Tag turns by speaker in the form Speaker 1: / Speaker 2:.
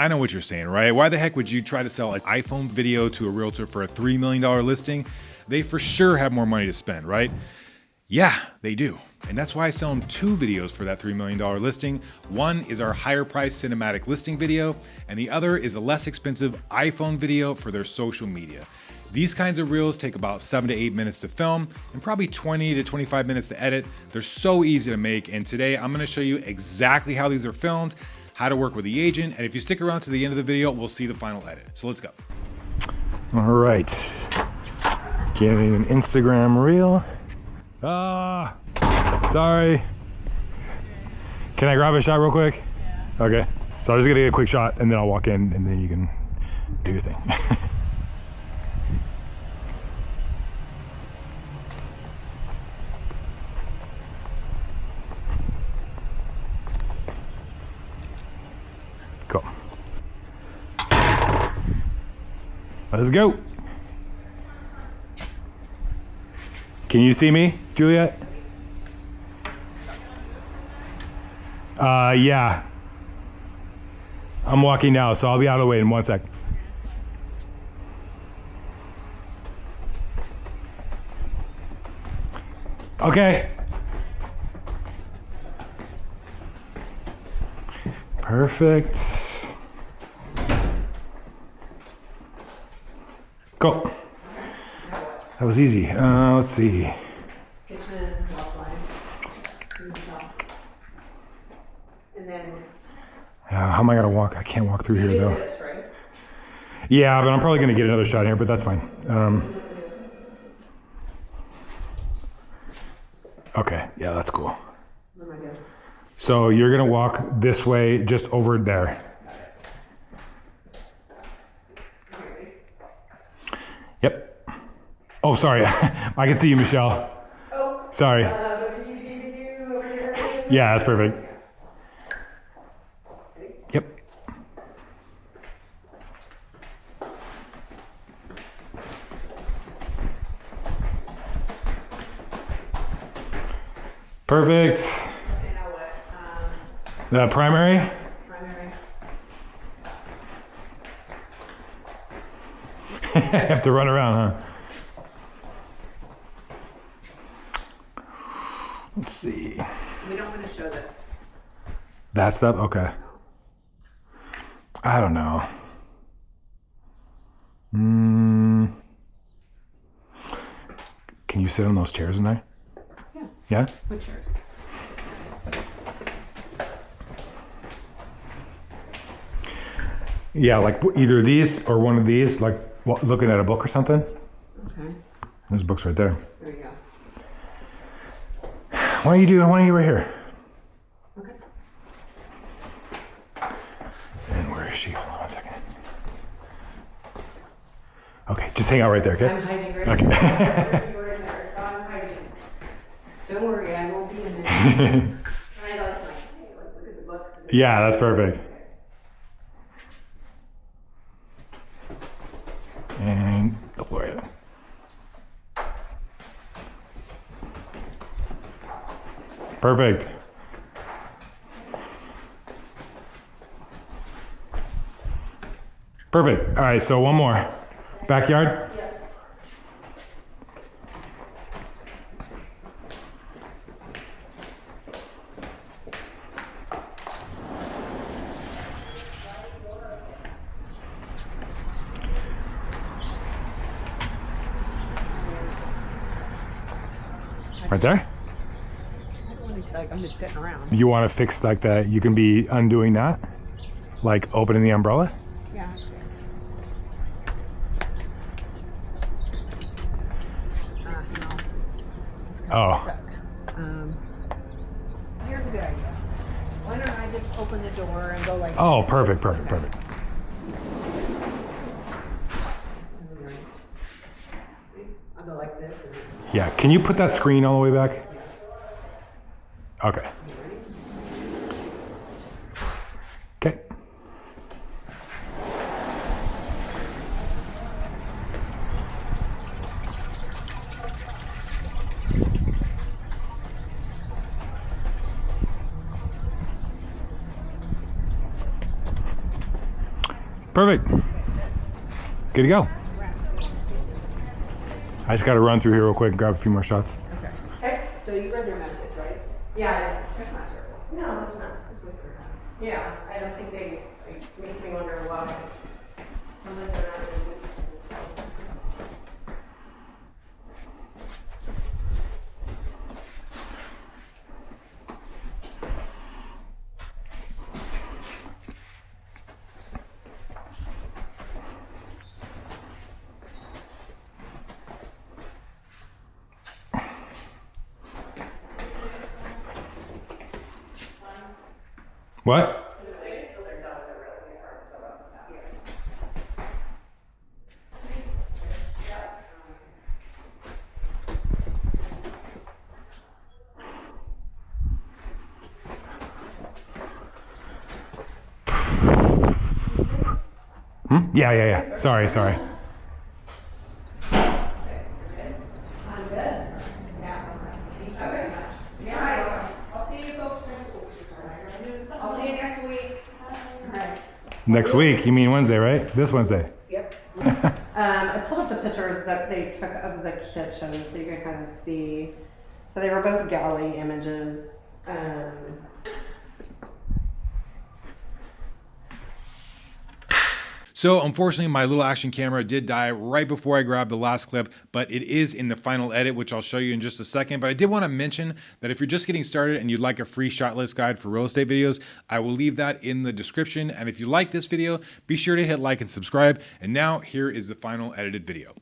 Speaker 1: I know what you're saying, right? Why the heck would you try to sell an iPhone video to a realtor for a $3 million listing? They for sure have more money to spend, right? Yeah, they do. And that's why I sell them 2 videos for that $3 million listing. One is our higher price cinematic listing video, and the other is a less expensive iPhone video for their social media. These kinds of reels take about 7 to 8 minutes to film and probably 20 to 25 minutes to edit. They're so easy to make, and today I'm gonna show you exactly how these are filmed, how to work with the agent, and if you stick around to the end of the video, we'll see the final edit. So let's go.
Speaker 2: All right, getting an Instagram reel. Sorry. Can I grab a shot real quick? Yeah. Okay, so I'm just gonna get a quick shot and then I'll walk in and then you can do your thing. Cool. Let's go. Can you see me, Juliet? Yeah. I'm walking now, so I'll be out of the way in 1 sec. Okay. Perfect. Go. That was easy. Let's see.
Speaker 3: Kitchen, walk line, food shop. And then
Speaker 2: How am I gonna walk? I can't walk through
Speaker 3: you
Speaker 2: here
Speaker 3: did
Speaker 2: though.
Speaker 3: this, right?
Speaker 2: Yeah, but I'm probably gonna get another shot here, but that's fine. Okay, yeah, that's cool.
Speaker 3: What am I doing?
Speaker 2: So you're gonna walk this way, just over there. Yep. Oh, sorry. I can see you, Michelle.
Speaker 3: Oh.
Speaker 2: Sorry. Yeah, that's perfect. Yep. Perfect.
Speaker 3: Okay, now what?
Speaker 2: The primary?
Speaker 3: Primary.
Speaker 2: I have to run around, huh? Let's see.
Speaker 3: We don't want to show this.
Speaker 2: That stuff? Okay. I don't know. Can you sit on those chairs in there?
Speaker 3: Yeah.
Speaker 2: Yeah?
Speaker 3: What chairs?
Speaker 2: Yeah, like either these or one of these, like looking at a book or something.
Speaker 3: Okay.
Speaker 2: There's books right there.
Speaker 3: There you go.
Speaker 2: Why are you right here?
Speaker 3: Okay.
Speaker 2: And where is she? Hold on 1 second. Okay, just hang out right there, okay?
Speaker 3: I'm hiding right
Speaker 2: Okay.
Speaker 3: here. You were in there, so I'm hiding. Don't worry, I won't be in there. And I like, hey, look at the books.
Speaker 2: Yeah, that's perfect. And go for it. Perfect. Perfect. All right, so one more. Backyard?
Speaker 3: Yeah.
Speaker 2: Right there?
Speaker 3: Like, I'm just sitting around.
Speaker 2: You want to fix like that? You can be undoing that? Like opening the umbrella?
Speaker 3: Yeah. No. It's kind
Speaker 2: Oh.
Speaker 3: of stuck. Here's a good idea. Why don't I just open the door and go like
Speaker 2: Oh,
Speaker 3: this?
Speaker 2: perfect.
Speaker 3: Okay. I'll go like this. And
Speaker 2: Yeah, can you put that screen all the way back? Okay. Okay. Perfect. Good to go. I just got to run through here real quick and grab a few more shots.
Speaker 3: Okay, so you read their message, right? Yeah, I did. That's not terrible. No, it's not. It's what's going on. Yeah, I don't think they, it makes me wonder why. Something they're not really doing.
Speaker 2: What?
Speaker 3: Until they're done with the real estate part, so that's not here.
Speaker 2: Yeah. Sorry.
Speaker 3: I'm good. Yeah. Thank you very much. Yeah, I'll see you folks next week. I'll see you next week. All right.
Speaker 2: Next week, you mean Wednesday, right? This Wednesday.
Speaker 3: Yep. I pulled up the pictures that they took of the kitchen so you can kind of see. So they were both galley images.
Speaker 1: So unfortunately, my little action camera did die right before I grabbed the last clip, but it is in the final edit, which I'll show you in just a second. But I did want to mention that if you're just getting started and you'd like a free shot list guide for real estate videos, I will leave that in the description. And if you like this video, be sure to hit like and subscribe. And now here is the final edited video.